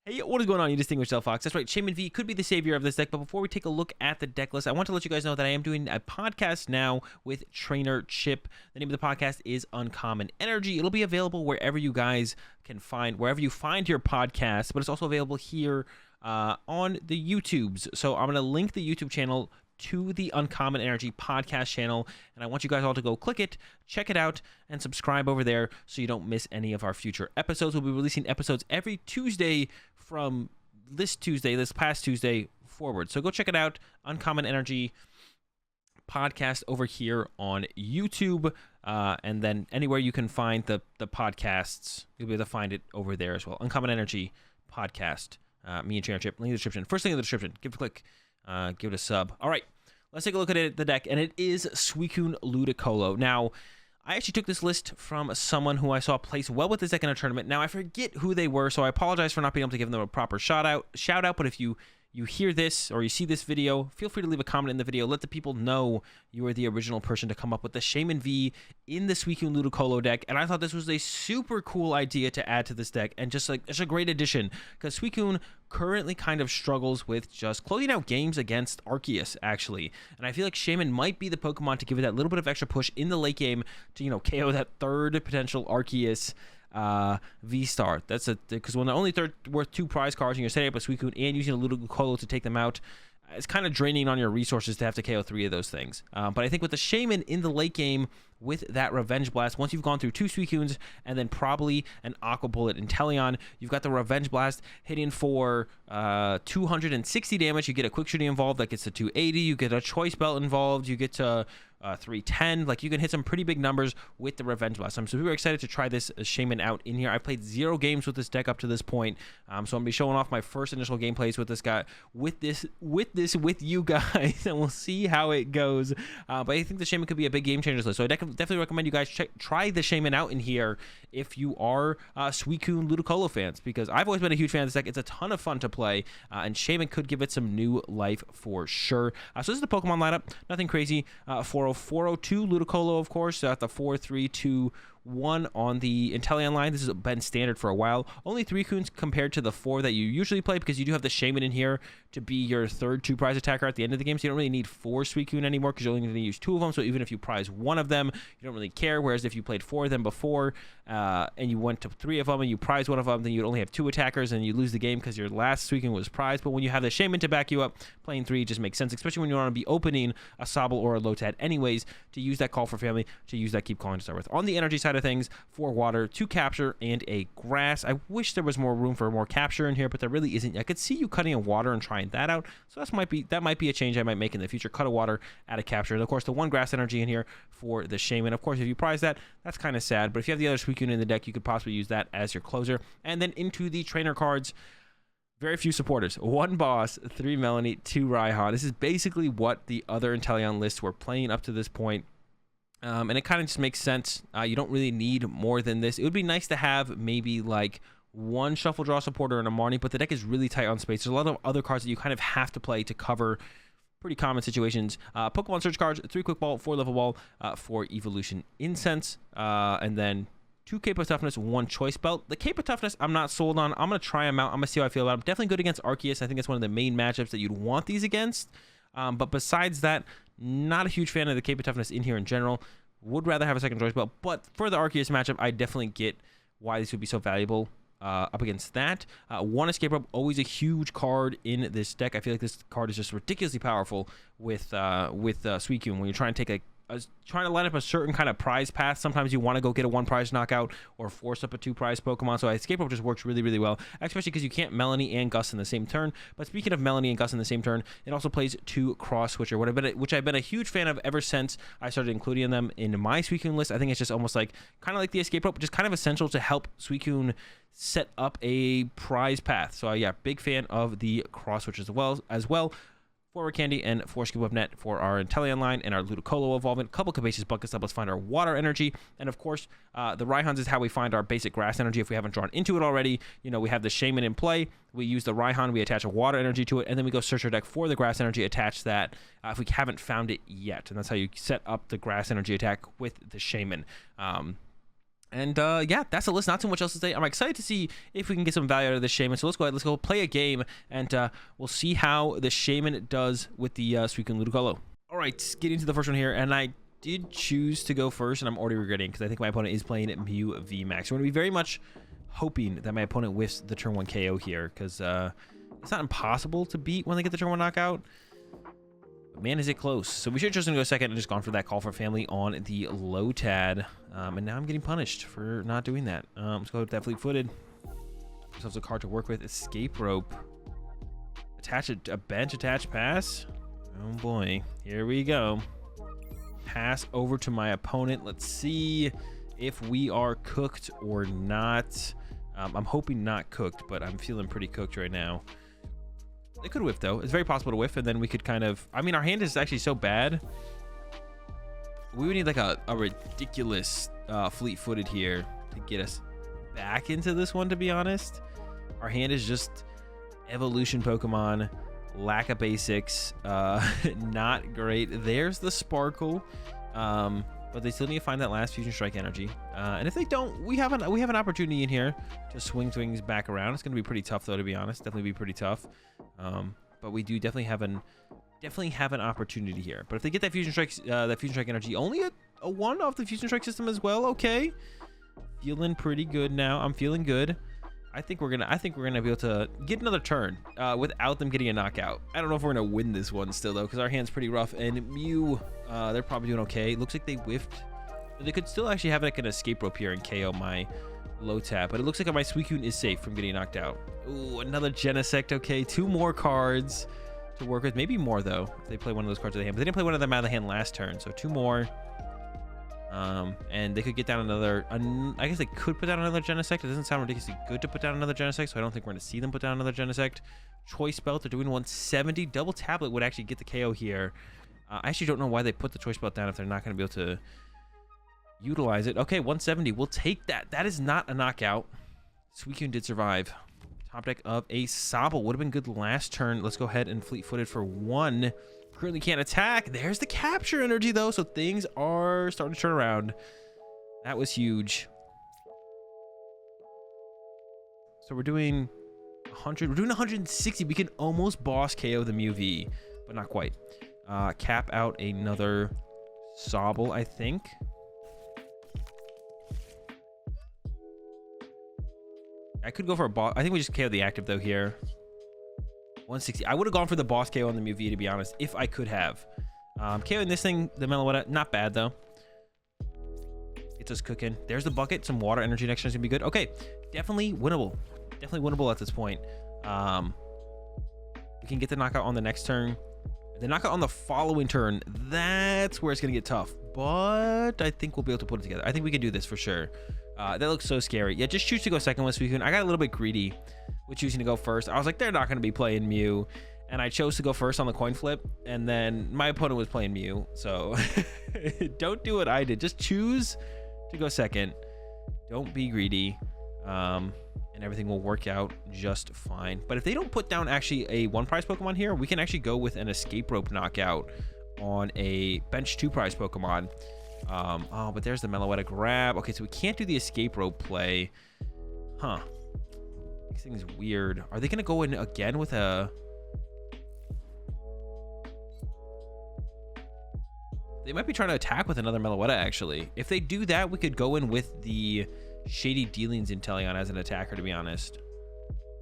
Hey, what is going on, you distinguished Fox? That's right, Shaymin V could be the savior of this deck, but before we take a look at the deck list, I want to let you guys know that I am doing a podcast now with Trainer Chip. The name of the podcast is Uncommon Energy. It'll be available wherever you guys can find, wherever you find your podcasts, but it's also available here on the YouTubes. So I'm going to link the YouTube channel to the Uncommon Energy podcast channel, and I want you guys all to go click it, check it out, and subscribe over there so you don't miss any of our future episodes. We'll be releasing episodes every Tuesday from this past Tuesday forward. So go check it out, Uncommon Energy podcast over here on YouTube, and then anywhere you can find the podcasts, you'll be able to find it over there as well. Uncommon Energy podcast, me and Trainer Chip, link in the description. First link in the description. Give it a click. Give it a sub. All right, let's take a look at the deck, and it is Suicune Ludicolo. Now, I actually took this list from someone who I saw place well with this deck in a tournament. Now, I forget who they were, so I apologize for not being able to give them a proper shout out. But if you hear this or you see this video, feel free to leave a comment in the video. Let the people know you are the original person to come up with the Shaymin V in the Suicune Ludicolo deck. And I thought this was a super cool idea to add to this deck, and just like it's a great addition, because Suicune currently kind of struggles with just closing out games against Arceus, actually. And I feel like Shaymin might be the Pokemon to give it that little bit of extra push in the late game to, you know, KO that third potential Arceus V-Star. That's because when they're only worth 2 prize cards and you're setting up a Suicune and using a Ludicolo to take them out, it's kind of draining on your resources to have to KO 3 of those things. But I think with the Shaymin in the late game, with that Revenge Blast, once you've gone through 2 Suicunes and then probably an Aqua Bullet and Inteleon, you've got the Revenge Blast hitting for 260 damage. You get a Quick Shooting involved that gets to 280. You get a Choice Belt involved. You get to 310. Like, you can hit some pretty big numbers with the Revenge Blast. I'm super excited to try this Shaymin out in here. I played 0 games with this deck up to this point, so I'm gonna be showing off my first initial gameplays with this guy, with you guys, and we'll see how it goes. But I think the Shaymin could be a big game changer. So I definitely recommend you guys try the Shaymin out in here if you are Suicune Ludicolo fans, because I've always been a huge fan of this deck. It's a ton of fun to play, and Shaymin could give it some new life for sure. So this is the Pokemon lineup. Nothing crazy. 402 Ludicolo, of course, at the 4-3-2-1 on the Inteleon line. This has been standard for a while. Only 3 Coons compared to the 4 that you usually play, because you do have the Shaymin in here to be your third 2-prize attacker at the end of the game, so you don't really need 4 Suicune anymore, because you're only going to use 2 of them. So even if you prize 1 of them, you don't really care. Whereas if you played 4 of them before, and you went to 3 of them and you prize 1 of them, then you'd only have 2 attackers and you lose the game because your last Suicune was prized. But when you have the Shaymin to back you up, playing 3 just makes sense, especially when you want to be opening a Sobble or a Lotad anyways, to use that Call for Family, to use that Keep Calling to start with. On the energy side of things, 4 water, 2 capture, and a grass. I wish there was more room for more capture in here, but there really isn't. I could see you cutting a water and trying that out, so that might be a change I might make in the future. Cut a water, add a capture, and of course the 1 grass energy in here for the Shaymin. Of course, if you prize that, that's kind of sad, but if you have the other Suicune in the deck, you could possibly use that as your closer. And then into the trainer cards, very few supporters. 1 Boss, 3 Melanie, 2 Raihan. This is basically what the other Inteleon lists were playing up to this point. And it kind of just makes sense. You don't really need more than this. It would be nice to have maybe like 1 Shuffle Draw supporter and a Marnie, but the deck is really tight on space. There's a lot of other cards that you kind of have to play to cover pretty common situations. Pokemon Search cards, 3 Quick Ball, 4 Level Ball, 4 Evolution Incense, and then 2 Cape of Toughness, 1 Choice Belt. The Cape of Toughness, I'm not sold on. I'm going to try them out. I'm going to see how I feel about them. Definitely good against Arceus. I think that's one of the main matchups that you'd want these against. But besides that, not a huge fan of the Cape of Toughness in here in general. Would rather have a second Choice Belt. But for the Arceus matchup, I definitely get why this would be so valuable up against that. 1 Escape Rope, always a huge card in this deck. I feel like this card is just ridiculously powerful with Suicune. When you're trying to take trying to line up a certain kind of prize path, sometimes you want to go get a 1 prize knockout or force up a 2 prize Pokemon. So Escape Rope just works really, really well, especially because you can't Melanie and Gus in the same turn. But speaking of Melanie and Gus in the same turn, it also plays 2 Cross Switcher, which I've been a huge fan of ever since I started including them in my Suicune list. I think it's just almost like kind of like the Escape Rope, just kind of essential to help Suicune set up a prize path. So yeah, big fan of the Cross Switch as well. 4 Candy and 4 Scoop of Net for our Inteleon line and our Ludicolo evolvement. A couple Capacious Buckets up. Let's find our water energy. And of course, the Raihans is how we find our basic grass energy if we haven't drawn into it already. You know, we have the Shaymin in play. We use the Raihan, we attach a water energy to it, and then we go search our deck for the grass energy, attach that if we haven't found it yet. And that's how you set up the grass energy attack with the Shaymin. And yeah, that's the list. Not too much else to say. I'm excited to see if we can get some value out of this Shaymin. So let's go ahead. Let's go play a game, and we'll see how the Shaymin does with the Suicune Ludicolo. All right, getting to the first one here, and I did choose to go first, and I'm already regretting because I think my opponent is playing Mew V Max. So I'm going to be very much hoping that my opponent whiffs the turn 1 KO here, because it's not impossible to beat when they get the turn 1 knockout. Man, is it close. So we should just go second and just gone for that call for family on the low tad. And now I'm getting punished for not doing that. Let's go with that fleet-footed. Ourselves a card to work with. Escape rope. Attach a bench attached pass. Oh boy. Here we go. Pass over to my opponent. Let's see if we are cooked or not. I'm hoping not cooked, but I'm feeling pretty cooked right now. They could whiff, though. It's very possible to whiff, and then we could kind of... I mean, our hand is actually so bad. We would need, like, a ridiculous fleet-footed here to get us back into this one, to be honest. Our hand is just evolution Pokemon, lack of basics, not great. There's the Sparkle, but they still need to find that last Fusion Strike energy. And if they don't, we have an opportunity in here to swing things back around. It's going to be pretty tough, though, to be honest. Definitely be pretty tough. But we do definitely have an opportunity here. But if they get that Fusion Strike energy, only a 1 off the Fusion Strike system as well. Okay, feeling pretty good now. I'm feeling good. I think we're gonna be able to get another turn without them getting a knockout. I don't know if we're gonna win this one still, though, because our hand's pretty rough. And Mew, they're probably doing okay. Looks like they whiffed. But they could still actually have like an escape rope here and KO my low tap. But it looks like my Suicune is safe from getting knocked out. Ooh, another Genesect. Okay, 2 more cards to work with. Maybe more, though, if they play one of those cards out of the hand. But they didn't play one of them out of the hand last turn, so 2 more. And they could get down another... I guess they could put down another Genesect. It doesn't sound ridiculously good to put down another Genesect, so I don't think we're going to see them put down another Genesect. Choice Belt, they're doing 170. Double Tablet would actually get the KO here. I actually don't know why they put the Choice Belt down if they're not going to be able to utilize it. Okay, 170. We'll take that. That is not a knockout. Suicune did survive. Top deck of a Sobble. Would have been good last turn. Let's go ahead and fleet-footed for 1. Currently can't attack. There's the capture energy, though, so things are starting to turn around. That was huge. So we're doing 100. We're doing 160. We can almost boss KO the Mew V, but not quite. Cap out another Sobble, I think. I could go for a boss. I think we just KO the active, though, here. 160. I would have gone for the boss KO on the Mew V, to be honest, if I could have. KOing this thing, the Meloetta, not bad, though. It's us cooking. There's the bucket. Some water energy next turn is going to be good. Okay, definitely winnable. Definitely winnable at this point. We can get the knockout on the next turn. The knockout on the following turn, that's where it's going to get tough. But I think we'll be able to put it together. I think we can do this for sure. That looks so scary. Yeah, just choose to go second with Suicune. I got a little bit greedy with choosing to go first. I was like, they're not going to be playing Mew. And I chose to go first on the coin flip. And then my opponent was playing Mew. So don't do what I did. Just choose to go second. Don't be greedy. And everything will work out just fine. But if they don't put down actually a 1-prize Pokemon here, we can actually go with an escape rope knockout on a bench 2-prize Pokemon. Oh, but there's the Meloetta grab. Okay, so we can't do the escape rope play. Huh. This thing's weird. Are they going to go in again with a... They might be trying to attack with another Meloetta, actually. If they do that, we could go in with the Shady Dealings Inteleon as an attacker, to be honest.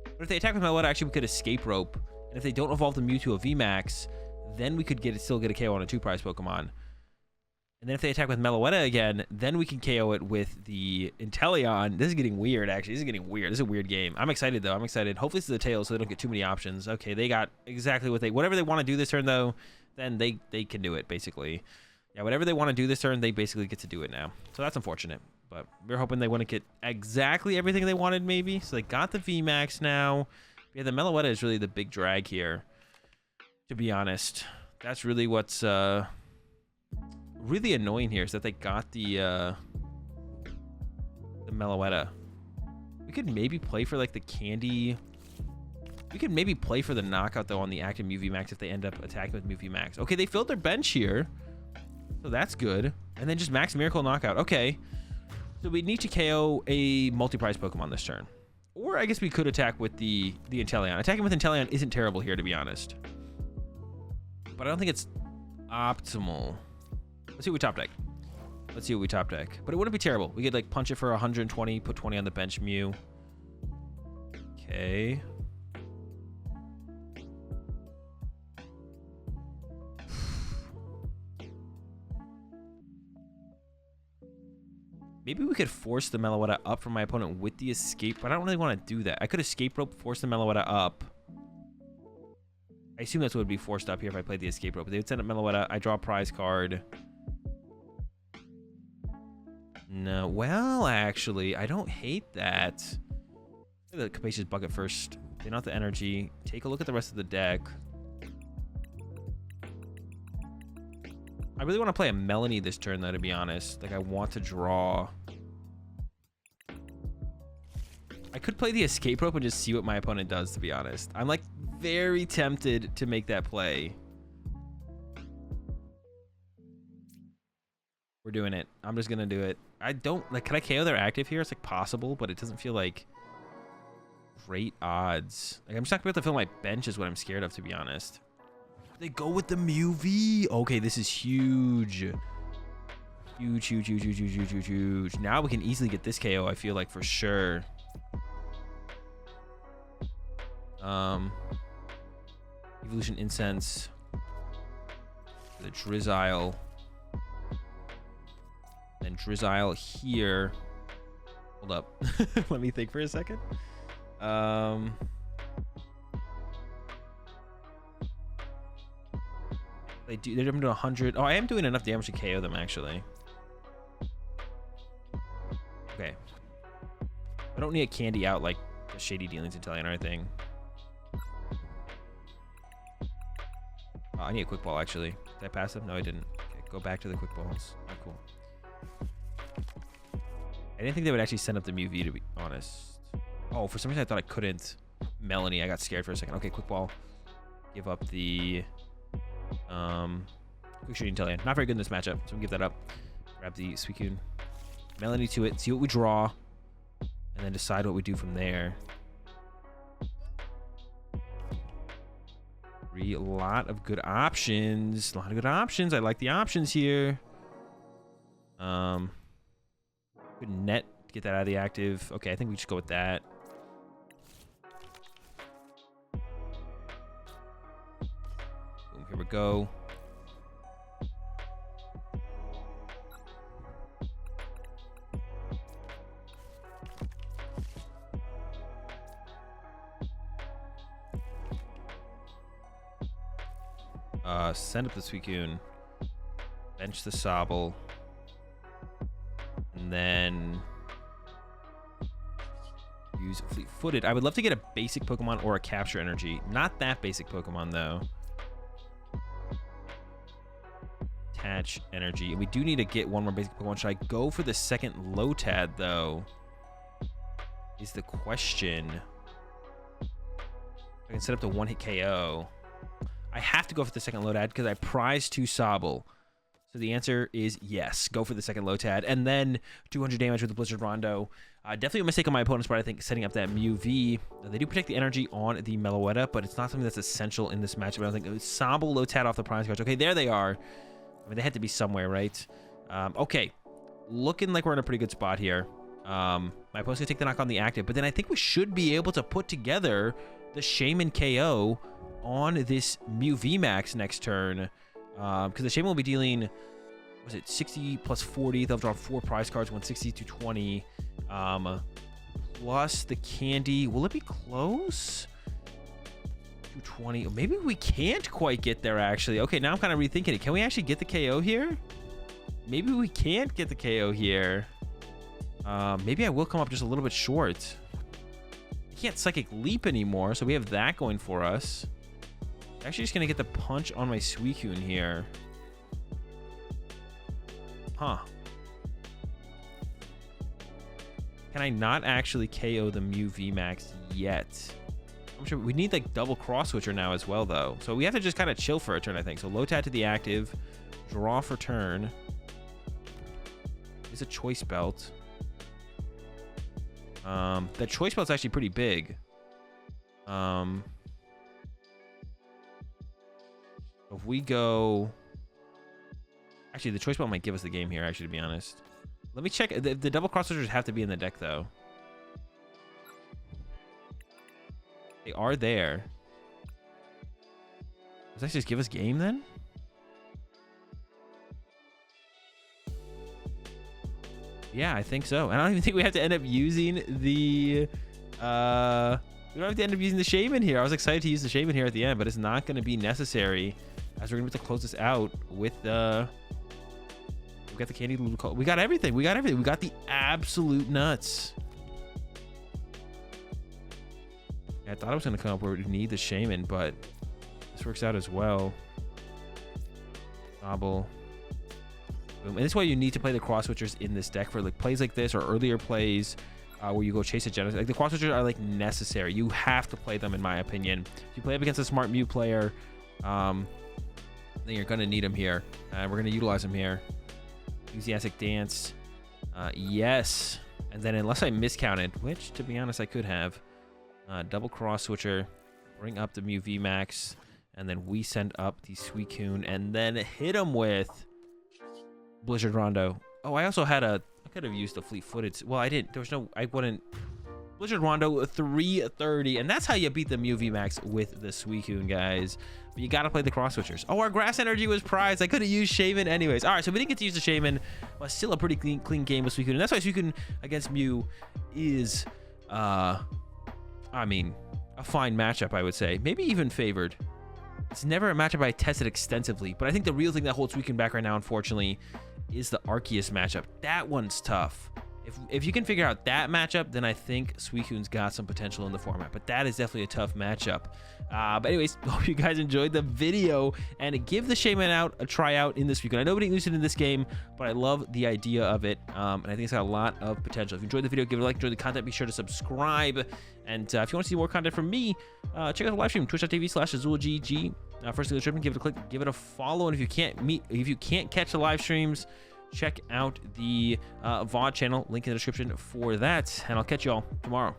But if they attack with Meloetta, actually, we could escape rope. And if they don't evolve the Mew to a VMAX, then we could still get a KO on a 2-prize Pokemon. And then if they attack with Meloetta again, then we can KO it with the Inteleon. This is getting weird, actually. This is getting weird. This is a weird game. I'm excited, though. I'm excited. Hopefully this is the tail, so they don't get too many options. Okay, they got exactly whatever they want to do this turn, though, then they can do it, basically. Yeah, whatever they want to do this turn, they basically get to do it now. So that's unfortunate. But we're hoping they want to get exactly everything they wanted, maybe. So they got the VMAX now. Yeah, the Meloetta is really the big drag here, to be honest. That's really what's... really annoying here is that they got the Meloetta. We could maybe play for like the candy. We could maybe play for the knockout though on the active Mew VMAX if they end up attacking with Mew VMAX. Okay, they filled their bench here, so that's good. And then just Max Miracle knockout. Okay, So we need to KO a multi-prize Pokemon this turn. Or I guess we could attack with the Inteleon. Attacking with Inteleon isn't terrible here, to be honest. But I don't think it's optimal. Let's see what we top deck. Let's see what we top deck. But it wouldn't be terrible. We could like punch it for 120, put 20 on the bench Mew. Okay. Maybe we could force the Meloetta up from my opponent with the escape, but I don't really want to do that. I could escape rope, force the Meloetta up. I assume that's what would be forced up here if I played the escape rope. But they would send up Meloetta. I draw a prize card. No, well, actually, I don't hate that. The Capacious Bucket first. Clean out the energy. Take a look at the rest of the deck. I really want to play a Melanie this turn, though, to be honest. Like, I want to draw. I could play the escape rope and just see what my opponent does, to be honest. I'm, like, very tempted to make that play. We're doing it. I'm just going to do it. I don't, like, can I KO their active here? It's, like, possible, but it doesn't feel like great odds. Like, I'm just not going to be able to fill my bench is what I'm scared of, to be honest. They go with the Mew V. Okay, this is huge. Huge, huge, huge, huge, huge, huge, huge, huge. Now we can easily get this KO, I feel like, for sure. Evolution Incense. The Drizzile. Then Drizzile here. Hold up. Let me think for a second. They're doing 100. Oh, I am doing enough damage to KO them, actually. Okay. I don't need a candy out like the Shady Dealings Inteleon or anything. Oh, I need a quick ball, actually. Did I pass them? No, I didn't. Okay, go back to the quick balls. Oh, cool. I didn't think they would actually send up the Mew V, to be honest. Oh, for some reason I thought I couldn't. Melanie, I got scared for a second. Okay, quick ball. Give up the quick shooting Inteleon. Not very good in this matchup, so we give that up. Grab the Suicune. Melanie to it. See what we draw, and then decide what we do from there. A lot of good options. A lot of good options. I like the options here. Good net. Get that out of the active. Okay, I think we just go with that. Boom, here we go. Send up the Suicune. Bench the Sobble. And then use Fleet-Footed. I would love to get a basic Pokemon or a Capture Energy. Not that basic Pokemon, though. Attach Energy. We do need to get one more basic Pokemon. Should I go for the second Lotad, though? Is the question. I can set up the one-hit KO. I have to go for the second Lotad because I prize 2 Sobble. So the answer is yes. Go for the second Lotad. And then 200 damage with the Blizzard Rondo. Definitely a mistake on my opponent's part, I think, setting up that Mew V. They do protect the energy on the Meloetta, but it's not something that's essential in this matchup. I don't think Sobble, Lotad off the prize cards. Okay, there they are. I mean, they had to be somewhere, right? Okay. Looking like we're in a pretty good spot here. My opponent's going to take the knock on the active, but then I think we should be able to put together the Shaymin KO on this Mew VMAX next turn, because the Shaymin will be dealing, was it 60 plus 40? They'll draw 4 prize cards, 160 to 20, plus the candy. Will it be close? 220. Maybe we can't quite get there, actually. Okay, now I'm kind of rethinking it. Can we actually get the KO here? Maybe we can't get the KO here. Maybe I will come up just a little bit short. I can't Psychic Leap anymore, so we have that going for us. Actually just gonna get the punch on my Suicune here. Huh. Can I not actually KO the Mew VMAX yet? I'm sure we need like double cross switcher now as well, though. So we have to just kind of chill for a turn, I think. So Lotad to the active, draw for turn. Is a choice belt. That choice belt's actually pretty big. If we go... Actually, the choice belt might give us the game here, actually, to be honest. Let me check. The double cross switchers have to be in the deck, though. They are there. Does that just give us game, then? Yeah, I think so. And I don't even think we have to end up using the... we don't have to end up using the Shaymin here. I was excited to use the Shaymin here at the end, but it's not going to be necessary, as we're going to have to close this out with the... We got the candy Ludicolo. We got everything. We got everything. We got the absolute nuts. Yeah, I thought I was going to come up where we need the Shaymin, but this works out as well. Gobble. Boom. And this is why you need to play the cross switchers in this deck for like plays like this or earlier plays where you go chase a Genesis. Like the cross switchers are like necessary. You have to play them, in my opinion. If you play up against a smart Mew player, then you're going to need them here. We're going to utilize them here. Enthusiastic Dance. Yes. And then unless I miscounted, which to be honest I could have, double cross switcher, bring up the Mew VMAX, and then we send up the Suicune and then hit him with Blizzard Rondo. Oh, I also had I could have used the fleet-footed. Well, I didn't. There was no, I wouldn't. Blizzard Rondo 330, and that's how you beat the Mew VMAX with the Suicune, guys. But you got to play the cross switchers. Oh, our grass energy was prized. I could have used Shaymin anyways. All right, so we didn't get to use the Shaymin, but still a pretty clean game with Suicune, and that's why Suicune against Mew is, I mean, a fine matchup, I would say. Maybe even favored. It's never a matchup I tested extensively, but I think the real thing that holds Suicune back right now, unfortunately, is the Arceus matchup. That one's tough. If you can figure out that matchup, then I think Suicune's got some potential in the format. But that is definitely a tough matchup. But anyways, hope you guys enjoyed the video. And give the Shaymin out a tryout in this weekend. I know we didn't use it in this game, but I love the idea of it. And I think it's got a lot of potential. If you enjoyed the video, give it a like. Enjoyed the content, be sure to subscribe. And if you want to see more content from me, check out the live stream, twitch.tv/AzulGG. First, give it a click, give it a follow. And if you can't catch the live streams, check out the VOD channel, link in the description for that, and I'll catch y'all tomorrow.